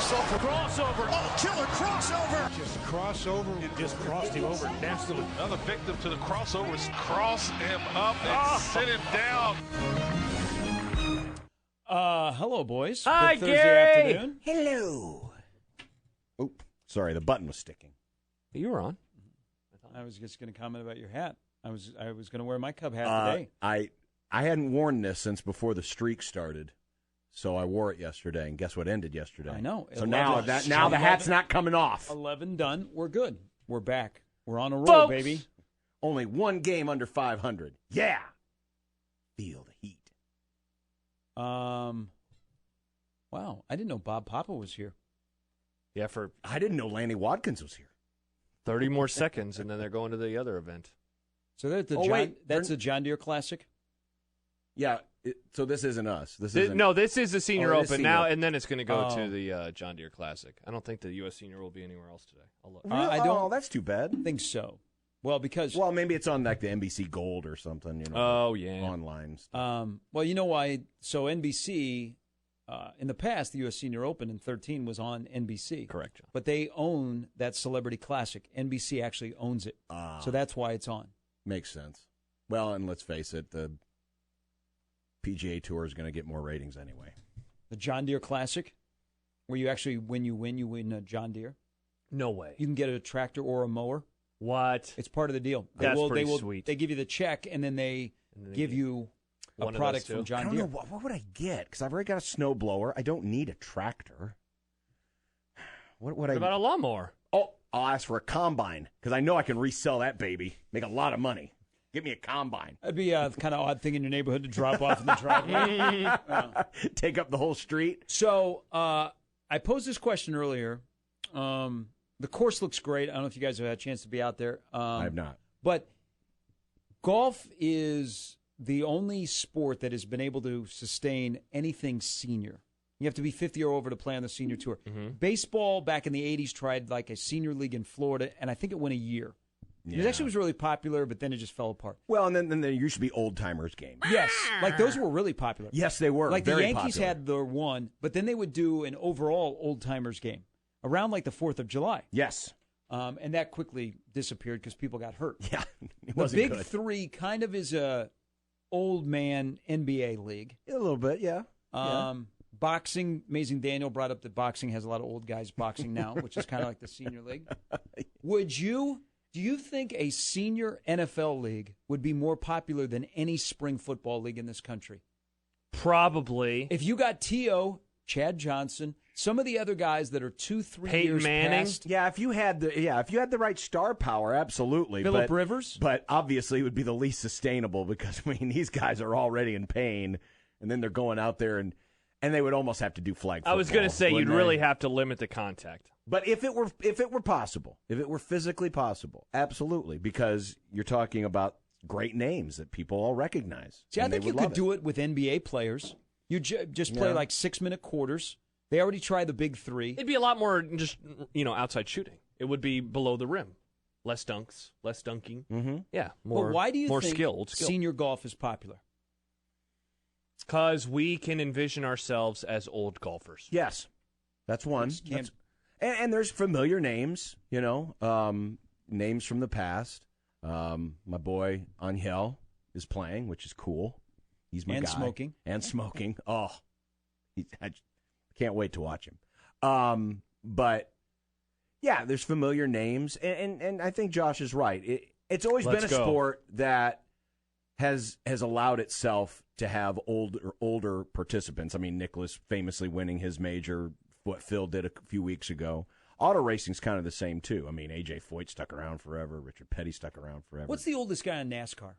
himself a crossover. Oh, killer crossover. Just crossover. It just crossed him over nastily. Another victim to the crossovers. Cross him up and sit him down. Hello, boys. Hi, Good Thursday Gary. afternoon. Hello. Oh, sorry, the button was sticking. You were on. I was just going to comment about your hat. I was going to wear my Cub hat today. I hadn't worn this since before the streak started, so I wore it yesterday. And guess what ended yesterday? I know. So now the hat's not coming off. 11 done. We're good. We're back. We're on a roll, Folks. baby. Only one game under 500. Yeah. Feel the heat. Wow. I didn't know Bob Papa was here. Yeah, for I didn't know Lanny Watkins was here. 30 more seconds, and then they're going to the other event. So that's the John Deere Classic? Yeah. So this isn't us. This is the Senior it is Open Senior now, Open. and then it's going to go to the John Deere Classic. I don't think the U.S. Senior will be anywhere else today. I'll look. I don't Oh, that's too bad. think so. Well, because Maybe it's on like the NBC Gold or something. Oh, yeah. Online stuff. well, you know why? So NBC, in the past, the U.S. Senior Open in 2013 was on NBC. Correct, John. But they own that Celebrity Classic. NBC actually owns it. So that's why it's on. Makes sense. Well, and let's face it, the PGA Tour is going to get more ratings anyway. The John Deere Classic, where you actually, when you win a John Deere. No way. You can get a tractor or a mower. What? It's part of the deal. That's pretty sweet. They give you the check, and then they give you a one of product those two. from John I don't Deere. know. What would I get? Because I've already got a snowblower. I don't need a tractor. What about a lawnmower? Oh, I'll ask for a combine because I know I can resell that baby. Make a lot of money. Give me a combine. That'd be a kind of odd thing in your neighborhood to drop off in the driveway. Take up the whole street. So I posed this question earlier. The course looks great. I don't know if you guys have had a chance to be out there. I have not. But golf is the only sport that has been able to sustain anything senior. You have to be 50 or over to play on the senior tour. Mm-hmm. Baseball back in the 80s tried like a senior league in Florida, and I think it went a year. Yeah. It actually was really popular, but then it just fell apart. Well, and then there used to be old timers games. Yes, like those were really popular. Yes, they were. Like very the Yankees popular. had their one, but then they would do an overall old timers game around like the 4th of July. Yes. And that quickly disappeared because people got hurt. Yeah, it the wasn't Big good. Three kind of is a old man NBA league. A little bit, yeah. Boxing, Amazing Daniel brought up that boxing has a lot of old guys boxing now, which is kind of like the senior league. Do you think a senior NFL league would be more popular than any spring football league in this country? Probably. If you got T.O., Chad Johnson, some of the other guys that are 2-3 Peyton years Manning. past. Yeah, if you had the right star power, absolutely. Phillip Rivers? But obviously it would be the least sustainable because these guys are already in pain and then they're going out there and they would almost have to do flag football. I was going to say you'd wouldn't really they? have to limit the contact. But if it were possible, if it were physically possible, absolutely, because you're talking about great names that people all recognize. See, I think you could do it with NBA players. You just play like 6-minute quarters. They already tried the Big Three. It'd be a lot more just, outside shooting. It would be below the rim. Less dunks, less dunking. Mm-hmm. Yeah, more Well, why do you more think skill. senior golf is popular? Because we can envision ourselves as old golfers. Yes, that's one. And there's familiar names, names from the past. My boy Angel is playing, which is cool. He's my guy. And smoking. Oh, I can't wait to watch him. But, yeah, there's familiar names. And I think Josh is right. It's always been a sport that has allowed itself to have older participants. I mean, Nicklaus famously winning his major, what Phil did a few weeks ago. Auto racing's kind of the same, too. I mean, A.J. Foyt stuck around forever. Richard Petty stuck around forever. What's the oldest guy in NASCAR?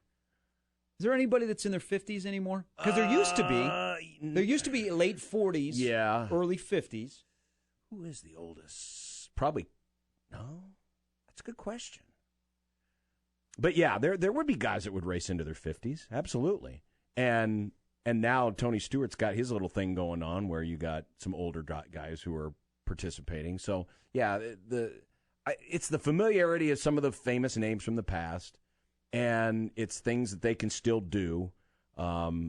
Is there anybody that's in their 50s anymore? Because there used to be. There used to be late 40s, early 50s. Who is the oldest? Probably, no. That's a good question. But, yeah, there would be guys that would race into their 50s. Absolutely. And now Tony Stewart's got his little thing going on where you got some older guys who are participating. So, yeah, it's the familiarity of some of the famous names from the past, and it's things that they can still do.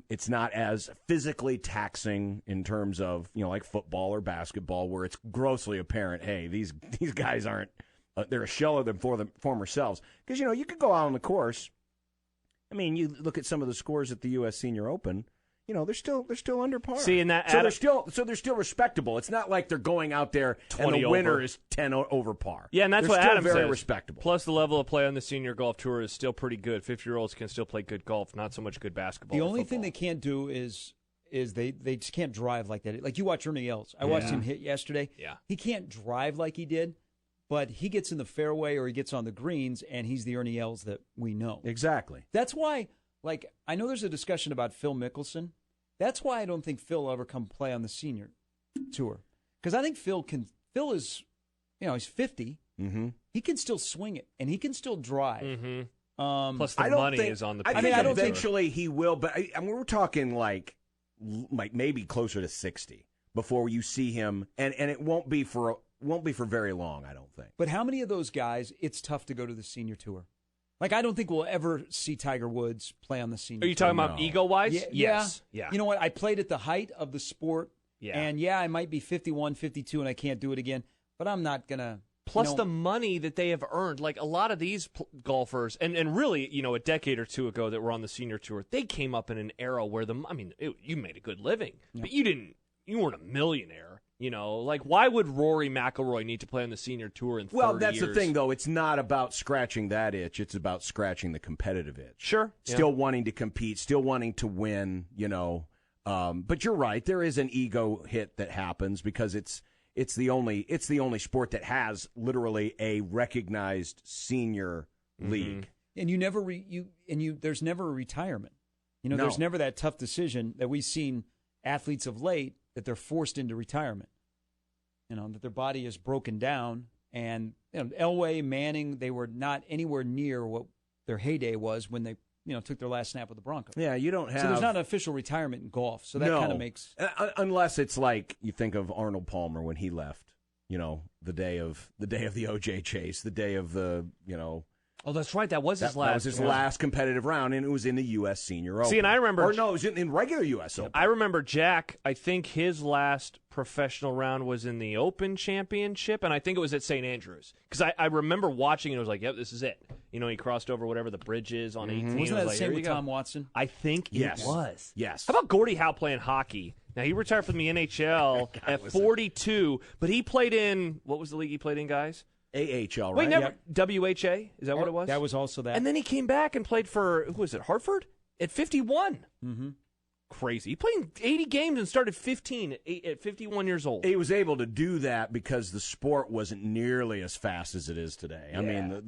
It's not as physically taxing in terms of, like football or basketball, where it's grossly apparent, hey, these guys aren't, they're a shell of their former selves. Because, you could go out on the course. I mean, you look at some of the scores at the U.S. Senior Open, they're still under par. See, in that they're still respectable. It's not like they're going out there and the winner is 10 over par. Yeah, and that's they're what still Adam very says. Respectable. Plus, the level of play on the Senior Golf Tour is still pretty good. 50-year-olds can still play good golf, not so much good basketball. The or only football. thing they can't do is they just can't drive like that. Like you watch Ernie Els. I watched him hit yesterday. Yeah. He can't drive like he did, but he gets in the fairway or he gets on the greens, and he's the Ernie Els that we know. Exactly. That's why, I know there's a discussion about Phil Mickelson. That's why I don't think Phil will ever come play on the Senior Tour. Because I think Phil is, he's 50. Mm-hmm. He can still swing it, and he can still drive. Mm-hmm. Plus, the money is on the I think I don't eventually he will, but we're talking like maybe closer to 60 before you see him, and it won't be for very long, I don't think. But how many of those guys, it's tough to go to the Senior Tour? I don't think we'll ever see Tiger Woods play on the Senior Tour. Are you talking about ego-wise? Yeah, Yes. Yeah. You know what? I played at the height of the sport, Yeah. and I might be 51, 52, and I can't do it again, but I'm not going to. Plus the money that they have earned. Like a lot of these golfers, and really, a decade or two ago that were on the Senior Tour, they came up in an era where you made a good living, but you weren't a millionaire. Why would Rory McIlroy need to play on the Senior Tour in 30 years? Well, that's the thing, though. It's not about scratching that itch. It's about scratching the competitive itch. Sure. Still wanting to compete, still wanting to win, But you're right. There is an ego hit that happens because it's the only sport that has literally a recognized senior league. And you never there's never a retirement. No. There's never that tough decision that we've seen athletes of late that they're forced into retirement. That their body is broken down. And Elway, Manning, they were not anywhere near what their heyday was when they took their last snap with the Broncos. Yeah, you don't have. So there's not an official retirement in golf. So that kind of makes. Unless it's like you think of Arnold Palmer when he left. The day of the O.J. chase, the day of the Oh, that's right. That was his last. That was his last competitive round, and it was in the U.S. Senior Open. See, and I remember. Or no, it was in regular U.S. Open. I remember Jack. I think his last professional round was in the Open Championship, and I think it was at St. Andrews. Because I remember watching, and it was like, yep, this is it. He crossed over whatever the bridge is on 18. Wasn't that the like, same with Tom Watson? I think Yes. it was. Yes. How about Gordie Howe playing hockey? Now, he retired from the NHL at 42, but he played in, what was the league he played in, guys? AHL, right? Wait, never. WHA? Is that what it was? That was also that. And then he came back and played for, who was it, Hartford? At 51. Mm-hmm. Crazy. He played in 80 games and started 15 at 51 years old. He was able to do that because the sport wasn't nearly as fast as it is today. I mean,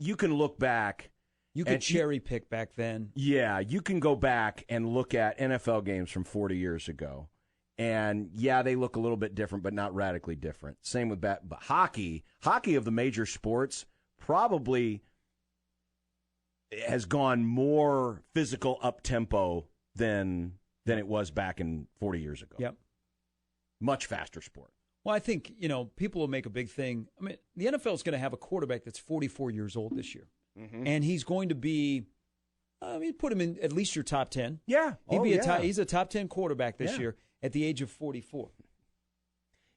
you can look back. You could cherry pick back then. Yeah, you can go back and look at NFL games from 40 years ago. And, they look a little bit different, but not radically different. Same with but hockey of the major sports probably has gone more physical up-tempo than it was back in 40 years ago. Yep. Much faster sport. Well, I think, people will make a big thing. I mean, the NFL is going to have a quarterback that's 44 years old this year. Mm-hmm. And he's going to be, put him in at least your top 10. Yeah. He's a top 10 quarterback this year at the age of 44.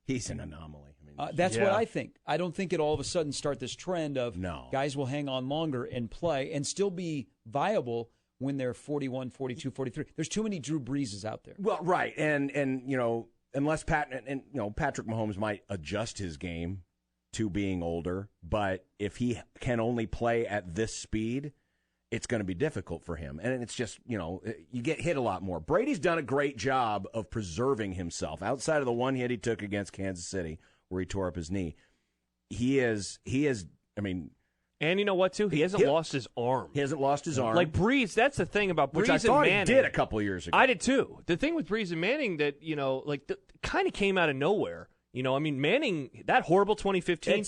He's an anomaly. That's what I think. I don't think it all of a sudden start this trend of guys will hang on longer and play and still be viable when they're 41, 42, 43. There's too many Drew Breeses out there. Well, right. And unless Patrick Mahomes might adjust his game to being older, but if he can only play at this speed, it's going to be difficult for him. And it's just, you get hit a lot more. Brady's done a great job of preserving himself. Outside of the one hit he took against Kansas City where he tore up his knee, he is, and you know what, too? He hasn't lost his arm. He hasn't lost his arm. Like Breeze, that's the thing about Breeze and Manning. Which I thought he did a couple of years ago. I did, too. The thing with Breeze and Manning that, kind of came out of nowhere. Manning, that horrible 2015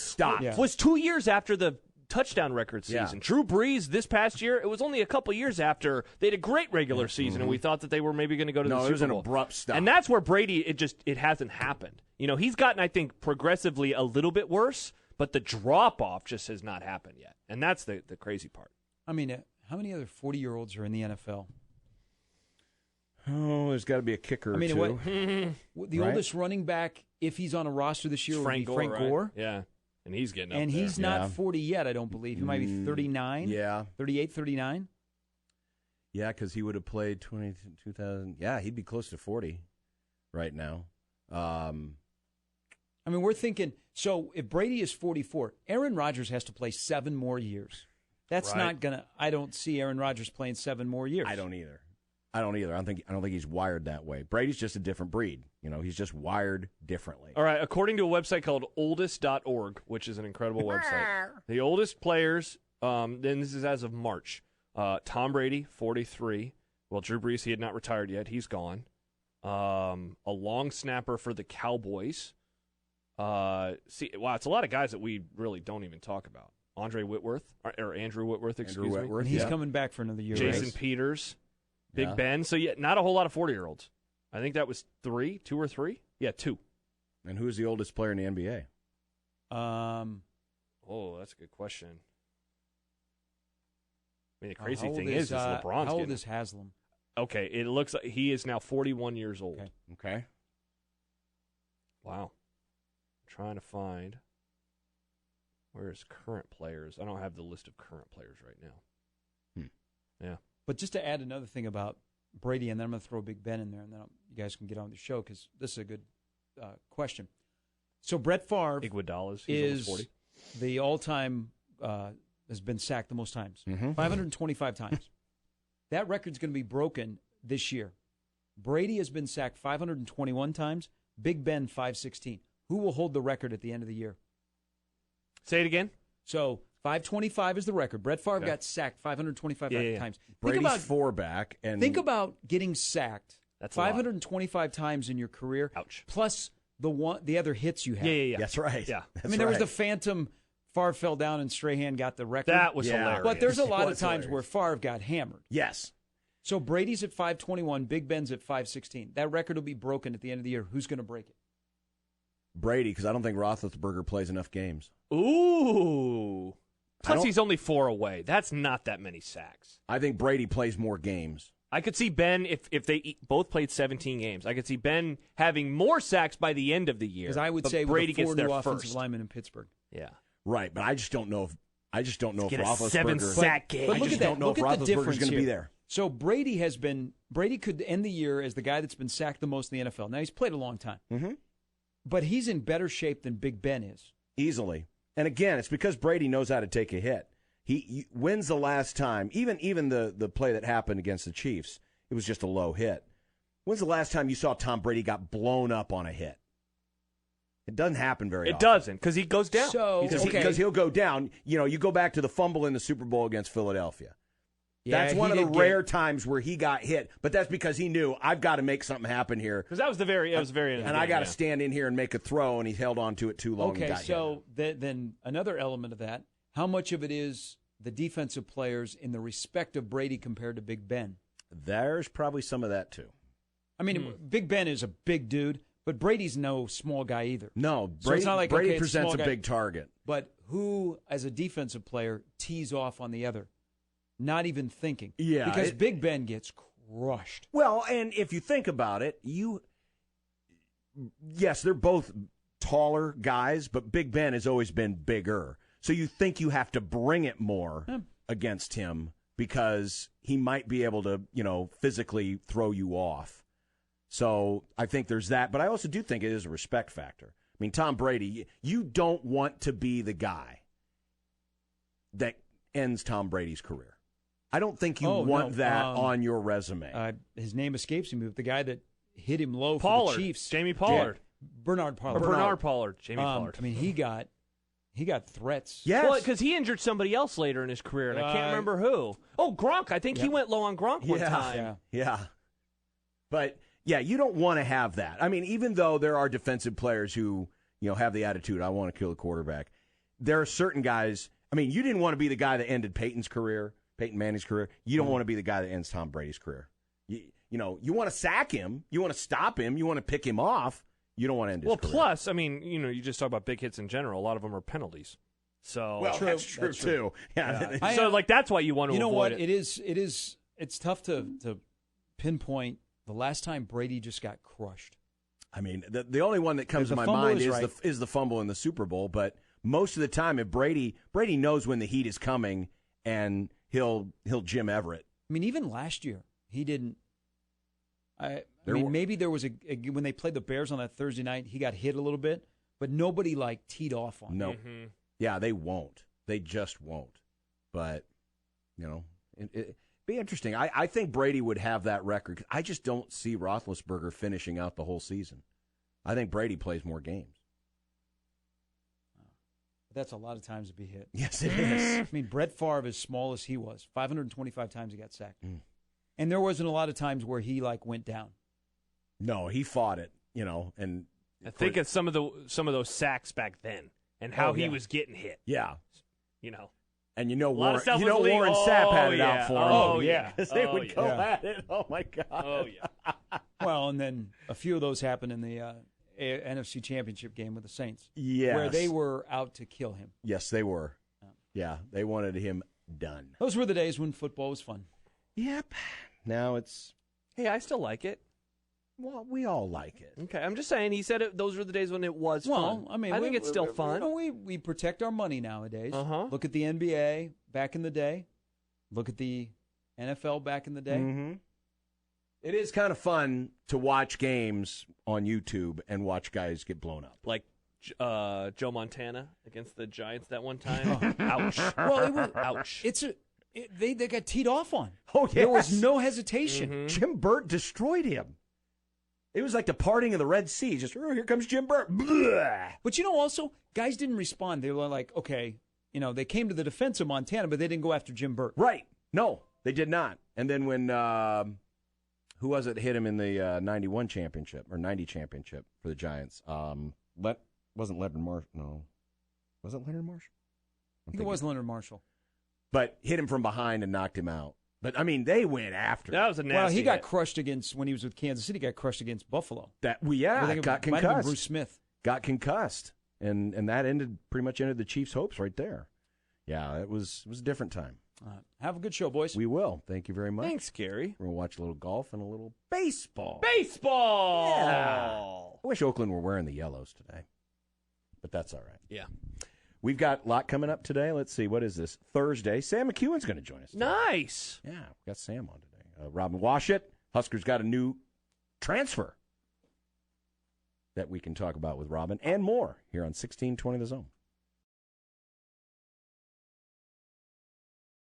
was 2 years after the touchdown record season. Drew Brees this past year, it was only a couple years after they had a great regular season, and we thought that they were maybe going to go to the Super Bowl. No, it was an abrupt stop. And that's where Brady, it hasn't happened. He's gotten, I think, progressively a little bit worse, but the drop-off just has not happened yet. And that's the crazy part. I mean, how many other 40-year-olds are in the NFL? Oh, there's got to be a kicker or two. The oldest running back, if he's on a roster this year, would be Frank Gore. Right? Yeah, and he's getting up and there. He's not 40 yet, I don't believe. He might be 39. Yeah. 38, 39. Yeah, because he would have played 2000. Yeah, he'd be close to 40 right now. We're thinking, so if Brady is 44, Aaron Rodgers has to play 7 more years. That's not going to – I don't see Aaron Rodgers playing 7 more years. I don't either. I don't think he's wired that way. Brady's just a different breed. He's just wired differently. All right, according to a website called oldest.org, which is an incredible website, the oldest players, then this is as of March, Tom Brady, 43. Well, Drew Brees, he had not retired yet. He's gone. A long snapper for the Cowboys. It's a lot of guys that we really don't even talk about. Andrew Whitworth, excuse me. And he's coming back for another year. Jason Peters, Big Ben. So, not a whole lot of 40-year-olds. I think that was 2 or 3? Yeah, 2. And who's the oldest player in the NBA? That's a good question. The crazy thing is LeBron's how old is Haslam? Okay, it looks like he is now 41 years old. Okay. Wow. I'm trying to find where's current players. I don't have the list of current players right now. Yeah. But just to add another thing about Brady, and then I'm going to throw Big Ben in there, and then you guys can get on with the show because this is a good question. So Brett Favre is the all-time has been sacked the most times, 525 times. That record's going to be broken this year. Brady has been sacked 521 times, Big Ben 516. Who will hold the record at the end of the year? Say it again. So 525 is the record. Brett Favre got sacked 525 times. Brady's 4 back. And think about getting sacked 525 times in your career. Ouch. Plus the other hits you had. Yeah. That's right. Yeah. There was the phantom. Favre fell down and Strahan got the record. That was hilarious. But there's a lot of times where Favre got hammered. Yes. So Brady's at 521, Big Ben's at 516. That record will be broken at the end of the year. Who's going to break it? Brady, because I don't think Roethlisberger plays enough games. Ooh. Plus, he's only 4 away. That's not that many sacks. I think Brady plays more games. I could see Ben, if they both played 17 games, I could see Ben having more sacks by the end of the year. Because I would say Brady with the 4 gets there new offensive first. linemen in Pittsburgh. Yeah. Right, but I just don't know if Roethlisberger. 7-sack game. But look at that. Don't know Look if at the Roethlisberger's difference going to here. be there. So Brady could end the year as the guy that's been sacked the most in the NFL. Now, he's played a long time. Mm-hmm. But he's in better shape than Big Ben is. Easily. And again, it's because Brady knows how to take a hit. When's the last time, even the play that happened against the Chiefs, it was just a low hit. When's the last time you saw Tom Brady got blown up on a hit? It doesn't happen very often. It doesn't, because he goes down. Because he'll go down. You go back to the fumble in the Super Bowl against Philadelphia. Yeah, that's one of the rare times where he got hit, but that's because he knew, I've got to make something happen here. Because that was the very end of the game. And I got to stand in here and make a throw, and he held on to it too long and got hit. So then another element of that, how much of it is the defensive players in the respect of Brady compared to Big Ben? There's probably some of that, too. I mean, Big Ben is a big dude, but Brady's no small guy either. No, Brady, so it's not like, Brady presents a big target. But who, as a defensive player, tees off on the other? Not even thinking. Yeah. Because Big Ben gets crushed. Well, and if you think about it, yes, they're both taller guys, but Big Ben has always been bigger. So you think you have to bring it more against him because he might be able to, physically throw you off. So I think there's that. But I also do think it is a respect factor. I mean, Tom Brady, you don't want to be the guy that ends Tom Brady's career. I don't think you want that on your resume. His name escapes me, but the guy that hit him low Pollard, for the Chiefs. Jamie Pollard. Bernard Pollard. Bernard Pollard. Jamie Pollard. I mean, he got threats. Yes. Well, because he injured somebody else later in his career, and I can't remember who. Oh, Gronk. I think he went low on Gronk one time. Yeah. But, you don't want to have that. I mean, even though there are defensive players who, have the attitude, I want to kill the quarterback, there are certain guys. I mean, you didn't want to be the guy that ended Peyton Manning's career. You don't want to be the guy that ends Tom Brady's career. You want to sack him. You want to stop him. You want to pick him off. You don't want to end his career. Well, plus, I mean, you just talk about big hits in general. A lot of them are penalties. So that's true too. Yeah. So that's why you want to avoid know what? it. It's tough to pinpoint the last time Brady just got crushed? I mean, the only one that comes to my mind is the fumble in the Super Bowl. But most of the time, if Brady knows when the heat is coming, and he'll Jim Everett. I mean, even last year he didn't. Maybe there was when they played the Bears on that Thursday night, he got hit a little bit, but nobody teed off on him. No, mm-hmm. Yeah, they won't. They just won't. But it'd be interesting. I think Brady would have that record. I just don't see Roethlisberger finishing out the whole season. I think Brady plays more games. That's a lot of times to be hit. Yes, it is. I mean, Brett Favre, as small as he was, 525 times he got sacked. And there wasn't a lot of times where he went down. No, he fought it, and I think of some of those sacks back then and how he was getting hit. Yeah. And Warren Sapp had it out for him. Oh, yeah. Because they would go at it. Oh, my God. Oh, yeah. Well, and then a few of those happened in the NFC Championship game with the Saints. Yes. Where they were out to kill him. Yes, they were. Yeah, they wanted him done. Those were the days when football was fun. Yep. Now it's... Hey, I still like it. Well, we all like it. Okay, I'm just saying. He said those were the days when it was fun. I mean, I think it's still fun. We protect our money nowadays. Uh-huh. Look at the NBA back in the day. Look at the NFL back in the day. Mm-hmm. It is kind of fun to watch games on YouTube and watch guys get blown up. Like Joe Montana against the Giants that one time. Ouch. Well, ouch. They got teed off on. Oh, yes. There was no hesitation. Mm-hmm. Jim Burt destroyed him. It was like the parting of the Red Sea. Just, here comes Jim Burt. Blah. But, also, guys didn't respond. They were like, okay, they came to the defense of Montana, but they didn't go after Jim Burt. Right. No, they did not. And then when, who was it hit him in the 91 championship, or 90 championship for the Giants? Wasn't Leonard Marshall? No. Was it Leonard Marshall? I think it was Leonard Marshall. But hit him from behind and knocked him out. But, I mean, they went after him. That was a nasty Well, he got hit. crushed when he was with Kansas City, got crushed against Buffalo. Got Might concussed. have been Bruce Smith. Got concussed. And that pretty much ended the Chiefs' hopes right there. Yeah, it was a different time. Have a good show, boys. We will. Thank you very much. Thanks, Gary. We're going to watch a little golf and a little baseball. Baseball! Yeah. I wish Oakland were wearing the yellows today. But that's all right. Yeah. We've got a lot coming up today. Let's see. What is this? Thursday. Sam McEwen's going to join us today. Nice. Yeah, we got Sam on today. Robin Washut. Huskers got a new transfer that we can talk about with Robin and more here on 1620 The Zone.